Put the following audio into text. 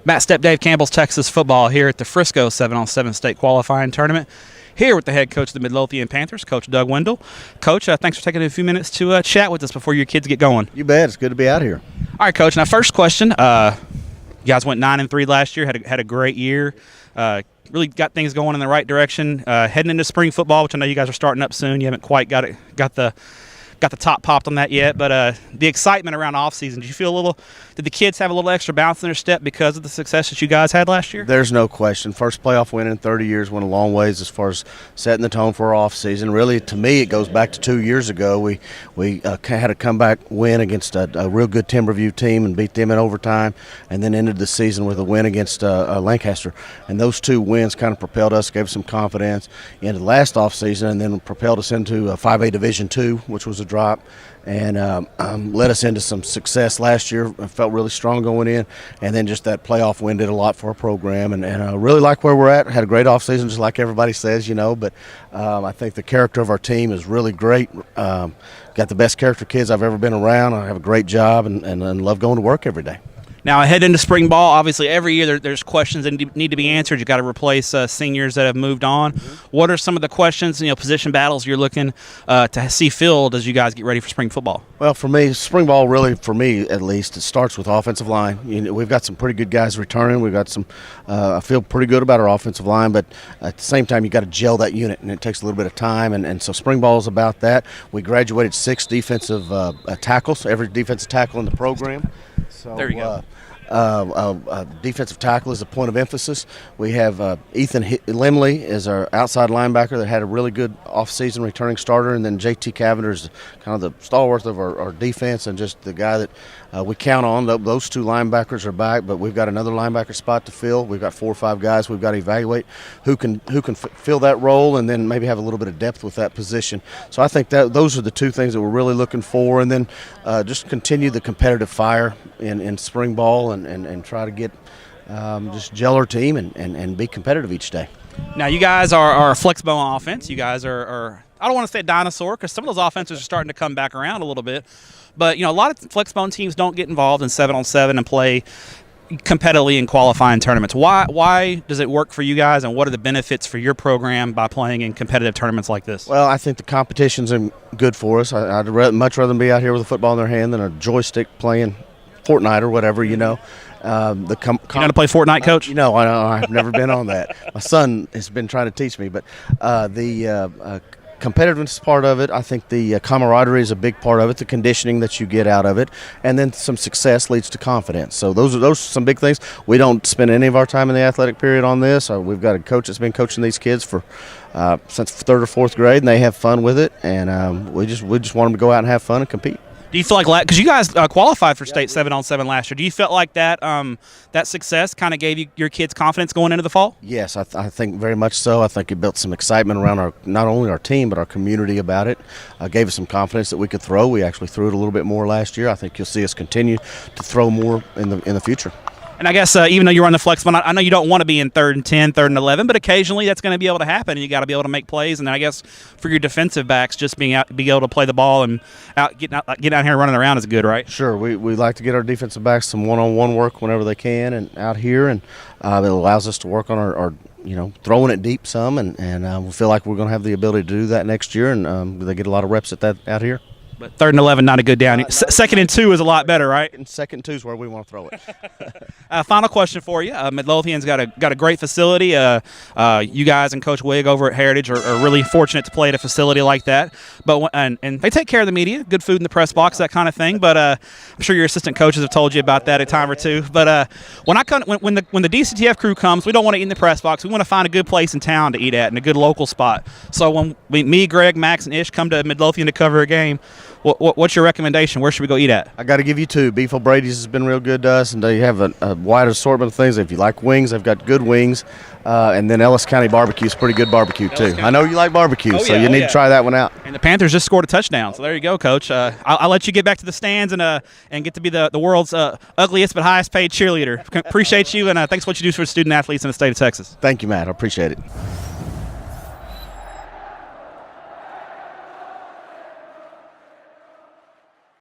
Matt Stepp, Dave Campbell's Texas football here at the Frisco 7-on-7 state qualifying tournament. Here with the head coach of the Midlothian Panthers, Coach Doug Wendel. Coach, thanks for taking a few minutes to chat with us before your kids get going. You bet. It's good to be out here. All right, Coach. Now, first question. You guys went 9-3 last year. Had a great year. Really got things going in the right direction. Heading into spring football, which I know you guys are starting up soon. You haven't quite got the top popped on that yet, but the excitement around offseason, did the kids have a little extra bounce in their step because of the success that you guys had last year? There's no question. First playoff win in 30 years went a long ways as far as setting the tone for our offseason. Really, to me, it goes back to 2 years ago. We had a comeback win against a real good Timberview team and beat them in overtime, and then ended the season with a win against Lancaster. And those two wins kind of propelled us, gave us some confidence into the last offseason, and then propelled us into a 5A Division II, which was a drop, and led us into some success last year. I felt really strong going in, and then just that playoff win did a lot for our program, and I really like where we're at. Had a great offseason, just like everybody says, but I think the character of our team is really great. Got the best character kids I've ever been around. I have a great job and love going to work every day. Now, ahead into spring ball, obviously every year there's questions that need to be answered. You've got to replace seniors that have moved on. Mm-hmm. What are some of the questions, position battles you're looking to see filled as you guys get ready for spring football? Well, for me, spring ball really, for me at least, it starts with offensive line. We've got some pretty good guys returning. We've got some I feel pretty good about our offensive line, but at the same time, you got to gel that unit, and it takes a little bit of time, and so spring ball is about that. We graduated 6 defensive tackles, every defensive tackle in the program. So, there you go. Defensive tackle is a point of emphasis. We have Ethan Limley is our outside linebacker that had a really good offseason returning starter, and then JT Cavender is kind of the stalwart of our defense and just the guy that we count on. Those 2 linebackers are back, but we've got another linebacker spot to fill. We've got 4 or 5 guys we've got to evaluate who can fill that role, and then maybe have a little bit of depth with that position. So I think that those are the 2 things that we're really looking for, and then just continue the competitive fire in spring ball and try to get just gel our team and be competitive each day. Now, you guys are a flexible on offense. You guys are I don't want to say a dinosaur, because some of those offenses are starting to come back around a little bit. But, a lot of flex-bone teams don't get involved in 7-on-7 and play competitively in qualifying tournaments. Why does it work for you guys, and what are the benefits for your program by playing in competitive tournaments like this? Well, I think the competition's good for us. I'd much rather be out here with a football in their hand than a joystick playing Fortnite or whatever, You know how to play Fortnite, Coach? I've never been on that. My son has been trying to teach me, but the competitiveness part of it, I think the camaraderie is a big part of it, the conditioning that you get out of it, and then some success leads to confidence. So those are some big things. We don't spend any of our time in the athletic period on this. We've got a coach that's been coaching these kids for since 3rd or 4th grade, and they have fun with it, and we just want them to go out and have fun and compete. Do you feel like, because you guys qualified for state 7-on-7 last year, do you feel like that that success kind of gave your kids confidence going into the fall? Yes, I think very much so. I think it built some excitement around not only our team but our community about it. Gave us some confidence that we could throw. We actually threw it a little bit more last year. I think you'll see us continue to throw more in the future. And I guess even though you're on the flex, I know you don't want to be in 3rd and 10, 3rd and 11, but occasionally that's going to be able to happen, and you got to be able to make plays. And then I guess for your defensive backs, just be able to play the ball and get out here and running around is good, right? Sure. We like to get our defensive backs some one-on-one work whenever they can, and out here, and it allows us to work on our throwing it deep some, and we feel like we're going to have the ability to do that next year, and they get a lot of reps at that out here. But 3rd and 11, not a good down. 2nd and 2 is a lot better, right? And 2nd and 2 is where we want to throw it. Final question for you. Midlothian's got a great facility. You guys and Coach Wig over at Heritage are really fortunate to play at a facility like that. But and they take care of the media, good food in the press box, that kind of thing. But I'm sure your assistant coaches have told you about that a time or two. But when the DCTF crew comes, we don't want to eat in the press box. We want to find a good place in town to eat at and a good local spot. So when me, Greg, Max, and Ish come to Midlothian to cover a game, what's your recommendation? Where should we go eat at? I got to give you 2. Beef O'Brady's has been real good to us, and they have a wide assortment of things. If you like wings, they've got good wings. And then Ellis County barbecue is pretty good barbecue, too. I know you like barbecue, so you need to try that one out. And the Panthers just scored a touchdown, so there you go, Coach. I'll let you get back to the stands and get to be the world's ugliest but highest paid cheerleader. Appreciate you, and thanks for what you do for student athletes in the state of Texas. Thank you, Matt. I appreciate it.